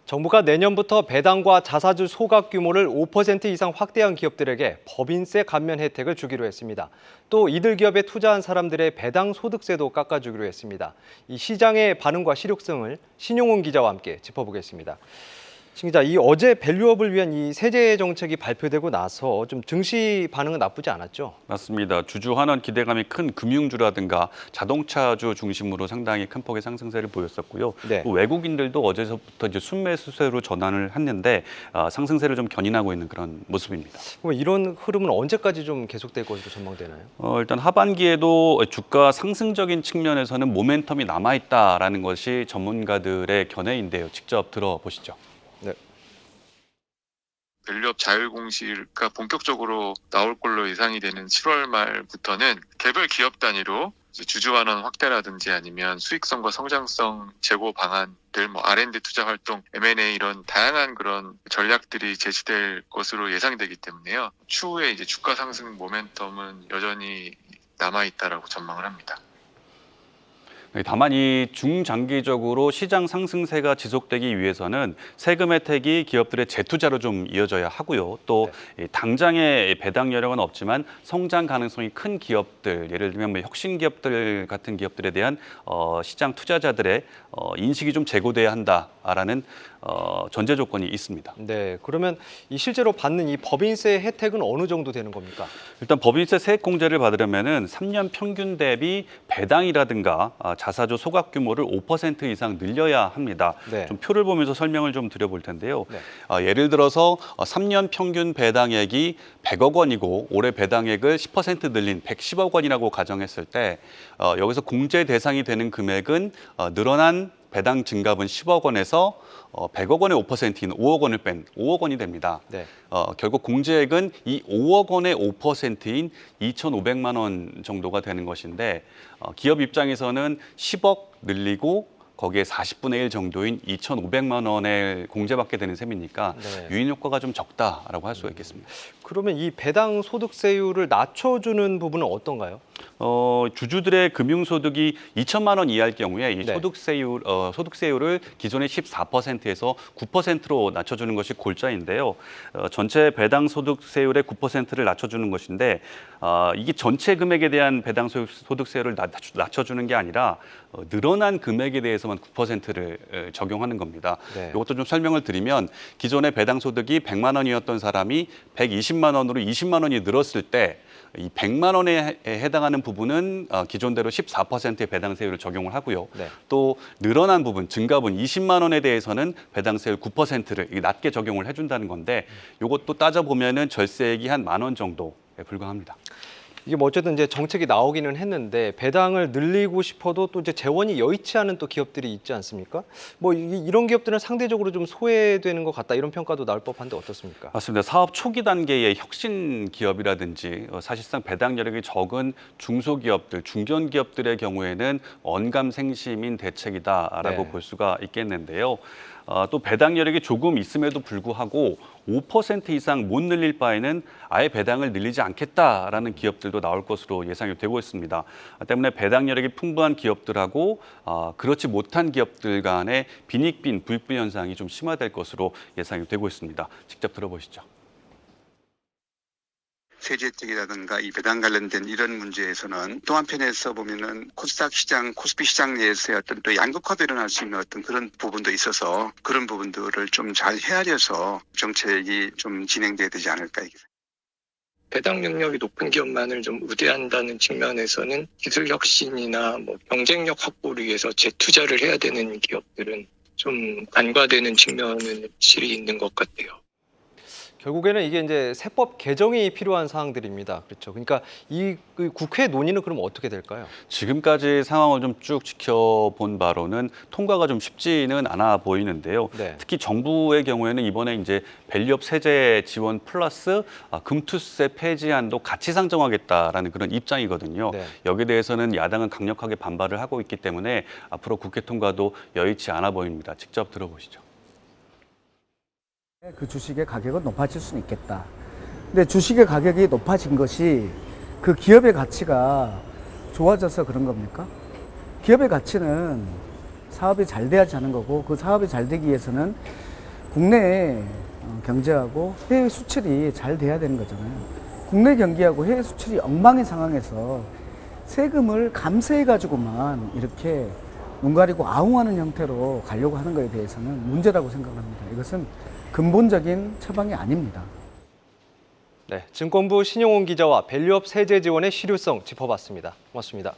정부가 내년부터 배당과 자사주 소각 규모를 5% 이상 확대한 기업들에게 법인세 감면 혜택을 주기로 했습니다. 또 이들 기업에 투자한 사람들의 배당 소득세도 깎아주기로 했습니다. 이 시장의 반응과 실효성을 신용훈 기자와 함께 짚어보겠습니다. 신 기자, 이 어제 밸류업을 위한 이 세제 정책이 발표되고 나서 좀 증시 반응은 나쁘지 않았죠? 맞습니다. 주주 환원 기대감이 큰 금융주라든가 자동차주 중심으로 상당히 큰 폭의 상승세를 보였었고요. 네. 또 외국인들도 어제서부터 이제 순매수세로 전환을 했는데 상승세를 좀 견인하고 있는 그런 모습입니다. 그럼 이런 흐름은 언제까지 좀 계속될 것으로 전망되나요? 일단 하반기에도 주가 상승적인 측면에서는 모멘텀이 남아있다라는 것이 전문가들의 견해인데요. 직접 들어보시죠. 네. 밸류업 자율 공시가 본격적으로 나올 걸로 예상이 되는 7월 말부터는 개별 기업 단위로 주주 환원 확대라든지 아니면 수익성과 성장성 제고 방안들, R&D 투자 활동, M&A 이런 다양한 그런 전략들이 제시될 것으로 예상되기 때문에요. 추후에 이제 주가 상승 모멘텀은 여전히 남아 있다라고 전망을 합니다. 다만 이 중장기적으로 시장 상승세가 지속되기 위해서는 세금 혜택이 기업들의 재투자로 좀 이어져야 하고요. 또 당장의 배당 여력은 없지만 성장 가능성이 큰 기업들, 예를 들면 혁신 기업들 같은 기업들에 대한 시장 투자자들의 인식이 좀 제고돼야 한다라는 전제 조건이 있습니다. 네, 그러면 이 실제로 받는 이 법인세 혜택은 어느 정도 되는 겁니까? 일단 법인세 세액 공제를 받으려면은 3년 평균 대비 배당이라든가 자사주 소각 규모를 5% 이상 늘려야 합니다. 네. 좀 표를 보면서 설명을 좀 드려볼 텐데요. 네. 예를 들어서 3년 평균 배당액이 100억 원이고 올해 배당액을 10% 늘린 110억 원이라고 가정했을 때 여기서 공제 대상이 되는 금액은 늘어난 배당 증가분 10억 원에서 100억 원의 5%인 5억 원을 뺀 5억 원이 됩니다. 네. 결국 공제액은 이 5억 원의 5%인 2,500만 원 정도가 되는 것인데 기업 입장에서는 10억 늘리고 거기에 40분의 1 정도인 2,500만 원을 공제받게 되는 셈이니까 네. 유인 효과가 좀 적다라고 할 수가 있겠습니다. 그러면 이 배당 소득세율을 낮춰주는 부분은 어떤가요? 주주들의 금융소득이 2천만 원 이하일 경우에 이 네. 소득세율을 기존의 14%에서 9%로 낮춰주는 것이 골자인데요. 전체 배당 소득세율의 9%를 낮춰주는 것인데 이게 전체 금액에 대한 배당 소득세율을 낮춰주는 게 아니라 늘어난 금액에 대해서만 9%를 적용하는 겁니다. 네. 이것도 좀 설명을 드리면 기존의 배당 소득이 100만 원이었던 사람이 120만 원으로 20만 원이 늘었을 때 이 100만 원에 해당하는 부분은 기존대로 14%의 배당세율을 적용을 하고요. 네. 또 늘어난 부분, 증가분 20만 원에 대해서는 배당세율 9%를 낮게 적용을 해준다는 건데 이것도 따져보면은 절세액이 한 10,000원 정도에 불과합니다. 이게 뭐 어쨌든 이제 정책이 나오기는 했는데 배당을 늘리고 싶어도 또 이제 재원이 여의치 않은 또 기업들이 있지 않습니까? 뭐 이런 기업들은 상대적으로 좀 소외되는 것 같다 이런 평가도 나올 법한데 어떻습니까? 맞습니다. 사업 초기 단계의 혁신 기업이라든지 사실상 배당 여력이 적은 중소기업들, 중견기업들의 경우에는 언감생심인 대책이다라고 네. 볼 수가 있겠는데요. 또 배당 여력이 조금 있음에도 불구하고 5% 이상 못 늘릴 바에는 아예 배당을 늘리지 않겠다라는 기업들도 나올 것으로 예상이 되고 있습니다. 때문에 배당 여력이 풍부한 기업들하고 그렇지 못한 기업들 간의 빈익빈, 부익부 현상이 좀 심화될 것으로 예상이 되고 있습니다. 직접 들어보시죠. 세제 혜택이라든가 이 배당 관련된 이런 문제에서는 또 한편에서 보면은 코스닥 시장, 코스피 시장 내에서의 어떤 또 양극화도 일어날 수 있는 어떤 그런 부분도 있어서 그런 부분들을 좀 잘 헤아려서 정책이 좀 진행돼야 되지 않을까 이게. 배당 능력이 높은 기업만을 좀 우대한다는 측면에서는 기술 혁신이나 경쟁력 확보를 위해서 재투자를 해야 되는 기업들은 좀 간과되는 측면은 확실히 있는 것 같아요. 결국에는 이게 이제 세법 개정이 필요한 사항들입니다. 그렇죠. 그러니까 이 국회 논의는 그럼 어떻게 될까요? 지금까지 상황을 좀 쭉 지켜본 바로는 통과가 좀 쉽지는 않아 보이는데요. 네. 특히 정부의 경우에는 이번에 이제 밸류업 세제 지원 플러스 금투세 폐지안도 같이 상정하겠다라는 그런 입장이거든요. 네. 여기에 대해서는 야당은 강력하게 반발을 하고 있기 때문에 앞으로 국회 통과도 여의치 않아 보입니다. 직접 들어보시죠. 그 주식의 가격은 높아질 수는 있겠다. 근데 주식의 가격이 높아진 것이 그 기업의 가치가 좋아져서 그런 겁니까? 기업의 가치는 사업이 잘 돼야지 하는 거고 그 사업이 잘 되기 위해서는 국내 경제하고 해외 수출이 잘 돼야 되는 거잖아요. 국내 경기하고 해외 수출이 엉망인 상황에서 세금을 감세해가지고만 이렇게 눈 가리고 아웅하는 형태로 가려고 하는 것에 대해서는 문제라고 생각합니다. 이것은 근본적인 처방이 아닙니다. 네, 증권부 신용원 기자와 밸류업 세제 지원의 실효성 짚어봤습니다. 고맙습니다.